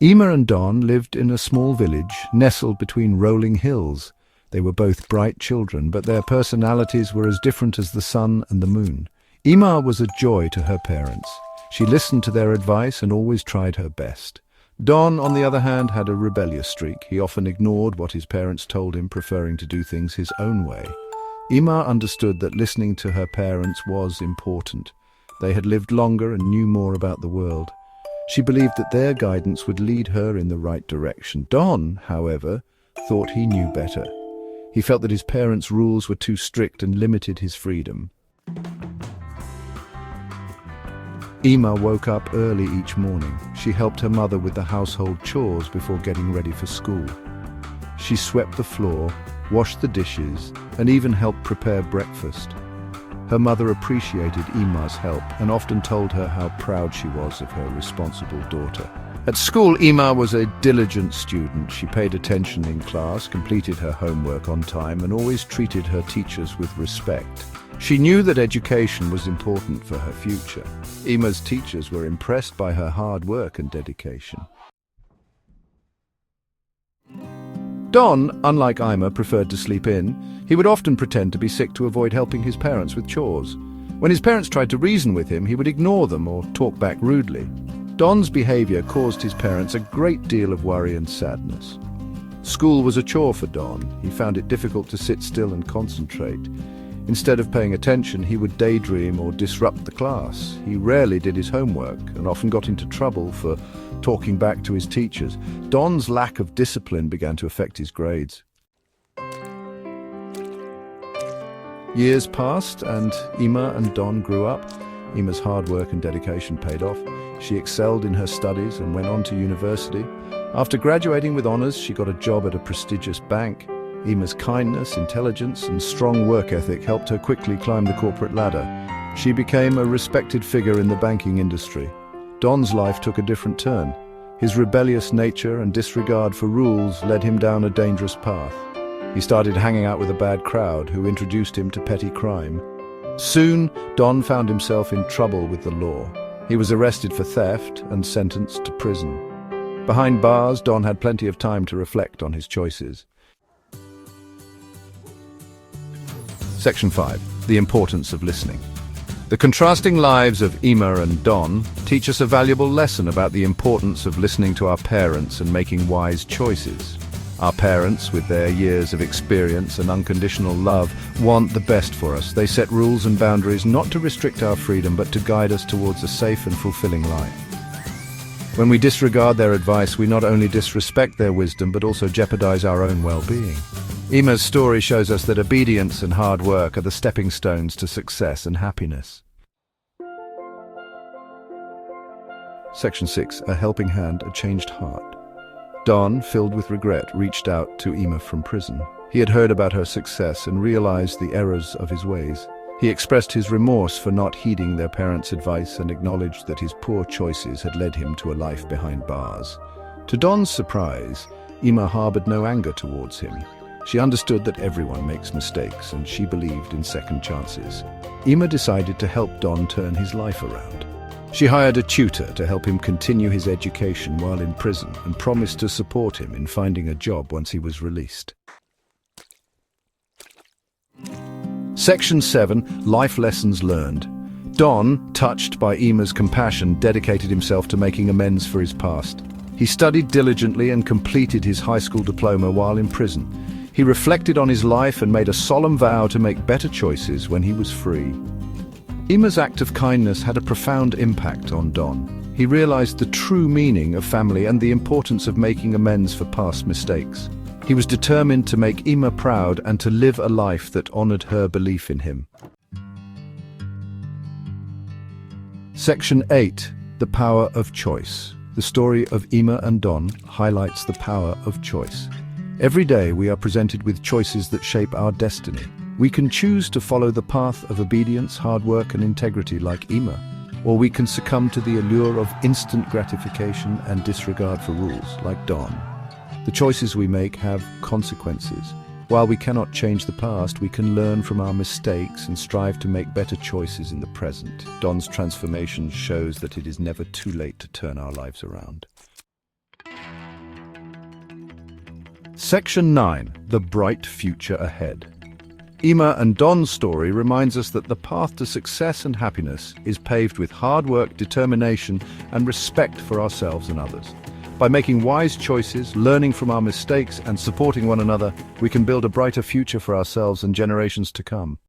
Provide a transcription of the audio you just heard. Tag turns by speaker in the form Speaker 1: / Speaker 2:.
Speaker 1: Ima and Don lived in a small village nestled between rolling hills. They were both bright children, but their personalities were as different as the sun and the moon. Ima was a joy to her parents. She listened to their advice and always tried her best. Don, on the other hand, had a rebellious streak. He often ignored what his parents told him, preferring to do things his own way. Ima understood that listening to her parents was important. They had lived longer and knew more about the world. She believed that their guidance would lead her in the right direction. Don, however, thought he knew better. He felt that his parents' rules were too strict and limited his freedom. Ima woke up early each morning. She helped her mother with the household chores before getting ready for school. She swept the floor, washed the dishes, and even helped prepare breakfast. Her mother appreciated Ima's help and often told her how proud she was of her responsible daughter. At school, Ima was a diligent student. She paid attention in class, completed her homework on time, and always treated her teachers with respect. She knew that education was important for her future. Ima's teachers were impressed by her hard work and dedication. Don, unlike Ima, preferred to sleep in. He would often pretend to be sick to avoid helping his parents with chores. When his parents tried to reason with him, he would ignore them or talk back rudely. Don's behavior caused his parents a great deal of worry and sadness. School was a chore for Don. He found it difficult to sit still and concentrate. Instead of paying attention, he would daydream or disrupt the class. He rarely did his homework and often got into trouble for talking back to his teachers. Don's lack of discipline began to affect his grades. Years passed and Ima and Don grew up. Ima's hard work and dedication paid off. She excelled in her studies and went on to university. After graduating with honors, she got a job at a prestigious bank. Ima's kindness, intelligence, and strong work ethic helped her quickly climb the corporate ladder. She became a respected figure in the banking industry. Don's life took a different turn. His rebellious nature and disregard for rules led him down a dangerous path. He started hanging out with a bad crowd who introduced him to petty crime. Soon, Don found himself in trouble with the law. He was arrested for theft and sentenced to prison. Behind bars, Don had plenty of time to reflect on his choices. Section 5. The importance of listening. The contrasting lives of Ima and Don teach us a valuable lesson about the importance of listening to our parents and making wise choices. Our parents, with their years of experience and unconditional love, want the best for us. They set rules and boundaries not to restrict our freedom, but to guide us towards a safe and fulfilling life. When we disregard their advice, we not only disrespect their wisdom, but also jeopardize our own well-being. Ima's story shows us that obedience and hard work are the stepping stones to success and happiness. Section 6. A helping hand, a changed heart. Don, filled with regret, reached out to Ima from prison. He had heard about her success and realized the errors of his ways. He expressed his remorse for not heeding their parents' advice and acknowledged that his poor choices had led him to a life behind bars. To Don's surprise, Ima harbored no anger towards him. She understood that everyone makes mistakes, and she believed in second chances. Ima decided to help Don turn his life around. She hired a tutor to help him continue his education while in prison and promised to support him in finding a job once he was released. Section 7. Life Lessons Learned. Don, touched by Ima's compassion, dedicated himself to making amends for his past. He studied diligently and completed his high school diploma while in prison. He reflected on his life and made a solemn vow to make better choices when he was free. Ima's act of kindness had a profound impact on Don. He realized the true meaning of family and the importance of making amends for past mistakes. He was determined to make Ima proud and to live a life that honored her belief in him. Section 8. The Power of Choice. The story of Ima and Don highlights the power of choice. Every day we are presented with choices that shape our destiny. We can choose to follow the path of obedience, hard work, and integrity like Ima, or we can succumb to the allure of instant gratification and disregard for rules like Don. The choices we make have consequences. While we cannot change the past, we can learn from our mistakes and strive to make better choices in the present. Don's transformation shows that it is never too late to turn our lives around. Section 9. The Bright Future Ahead. Ima and Don's story reminds us that the path to success and happiness is paved with hard work, determination, and respect for ourselves and others. By making wise choices, learning from our mistakes, and supporting one another, we can build a brighter future for ourselves and generations to come.